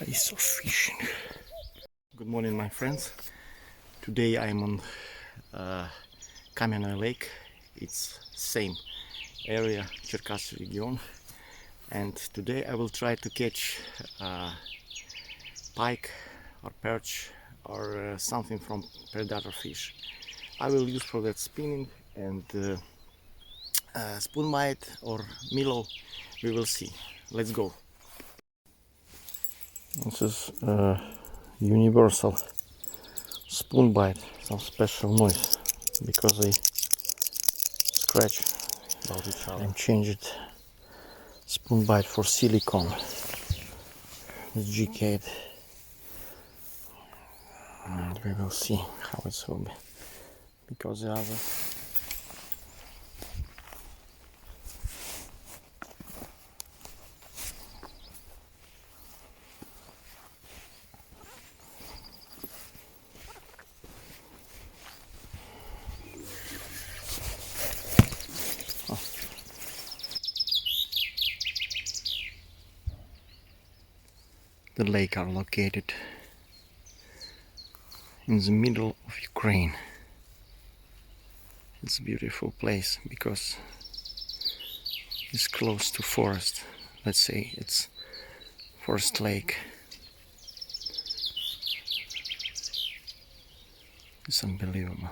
Days of fishing. Good morning, my friends. Today I'm on Kamyanoye lake. It's same area, Cherkasy region, and today I will try to catch pike or perch or something from predator fish. I will use for that spinning and spoon bite or minnow. We will see. Let's go. This is universal spoon bite, some special noise because they scratch about each other. And changed spoon bite for silicone. It's GK, and we will see how it will be because the other. The lake are located in the middle of Ukraine. It's a beautiful place because it's close to forest. Let's say it's forest lake. It's unbelievable.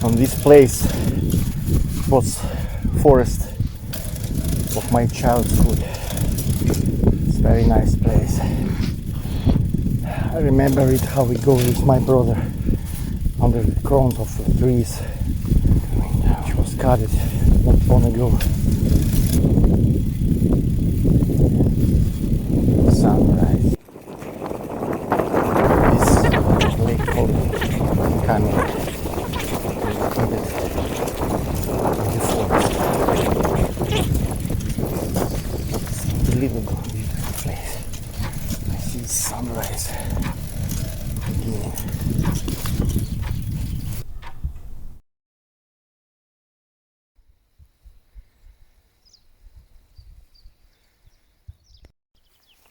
On this place was forest of my childhood. It's a very nice place. I remember it how we go with my brother under the crowns of the trees, which was cut not long ago. Sunrise. This lake called Kamyanoye. Unbelievable, beautiful place. I see the sunrise beginning.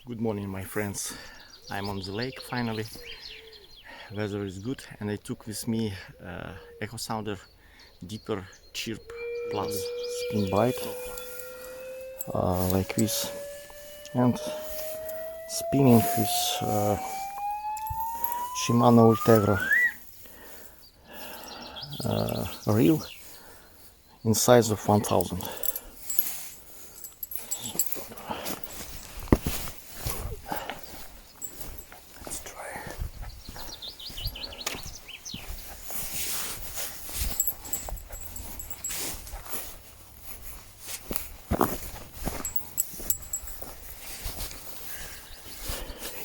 Good morning, my friends. I'm on the lake finally. Weather is good, and I took with me echo sounder deeper chirp plus spin bite like this, and spinning with Shimano Ultegra reel in size of 1000. Let's try.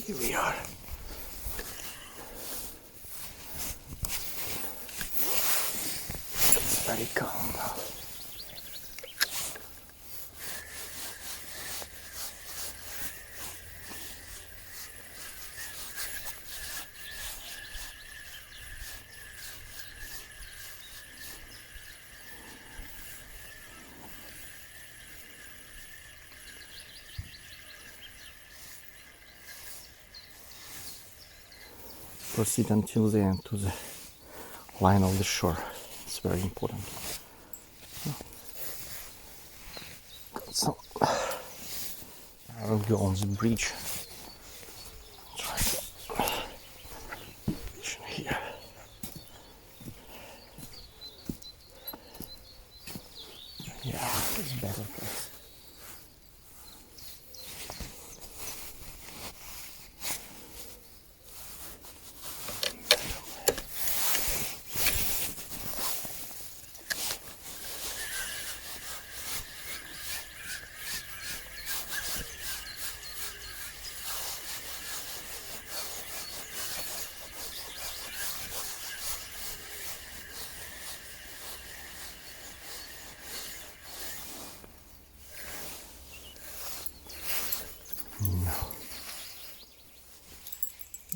Here we are. It's very calm now. Proceed until the end to the line of the shore. It's very important. So I will go on the bridge. Try to fish here. Yeah, it's better place.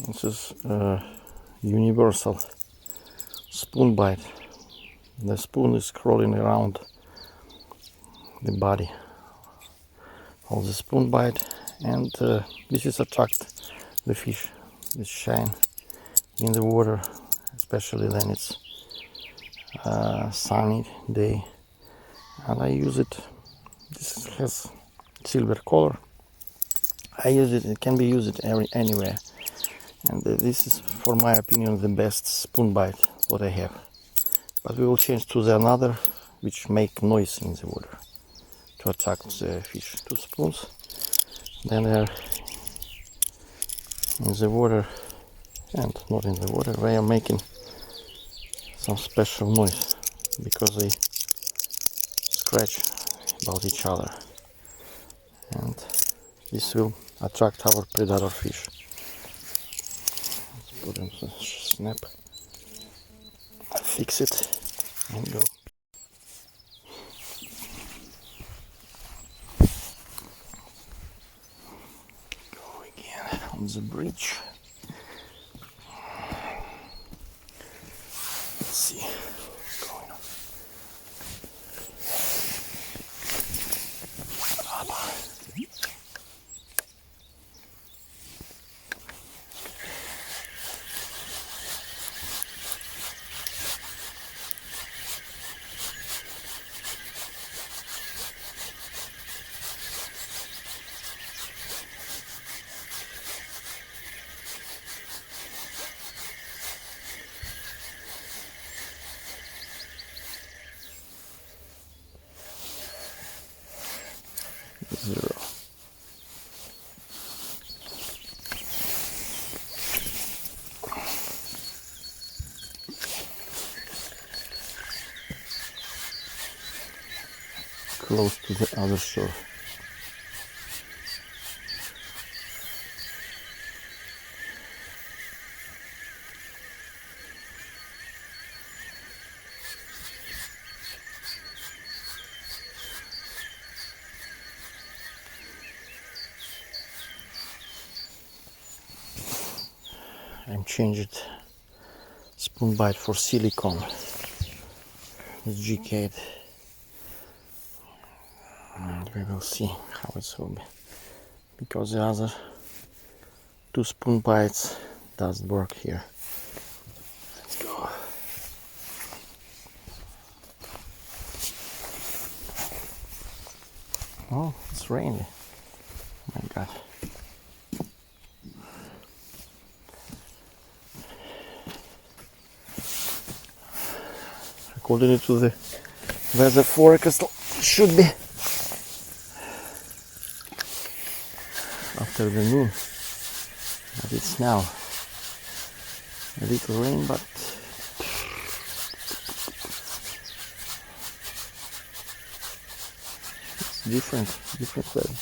This is a universal spoon bite. The spoon is crawling around the body of the spoon bite, and this is attract the fish. They shine in the water, especially when it's sunny day. And I use it. This has silver color. I use it. It can be used anywhere. And this is, for my opinion, the best spoon bite what I have. But we will change to the another, which make noise in the water to attract the fish. 2 spoons. Then they're in the water and not in the water. They are making some special noise because they scratch about each other. And this will attract our predator fish. Put in the snap, fix it, and go. Go again on the bridge. Let's see what's going on. Zero. Close to the other shore. I'm changed spoon bite for silicone. It's GK, and we will see how it will be, because the other 2 spoon bites doesn't work here. Let's go. Oh, it's rainy. Oh my god. According to the weather forecast, should be after the noon, but it's now a little rain, but it's different weather.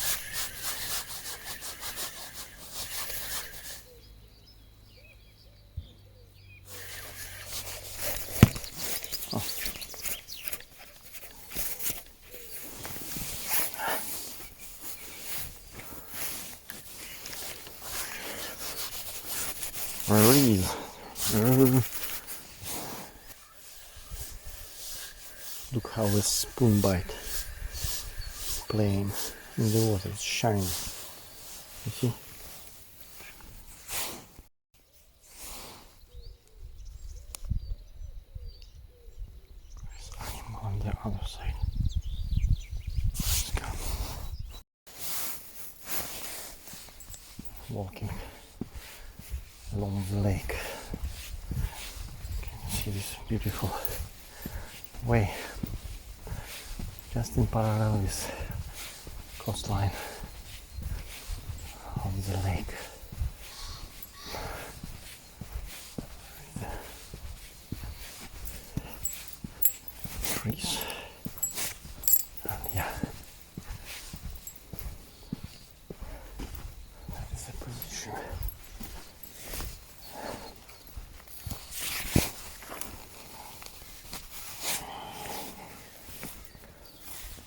Look how the spoon bite playing in the water, it's shining. You see? other side. Let's go. Walking along the lake. Can you see this beautiful way just in parallel with coastline of the lake. Trees. And yeah, that is the position.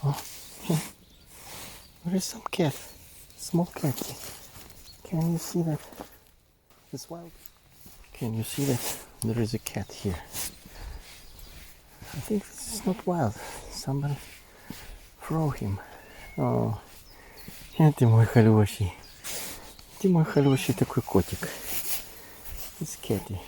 Oh, there is some cat, small cat. Can you see that? It's wild. Can you see that? There is a cat here. I think this is not wild. Somebody throw him. Oh, ты мой хороший. Ты мой хороший такой котик. It's catty.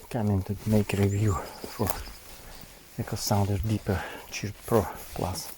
Coming to make a review for Eco Sounder Deeper Cheer Pro Plus.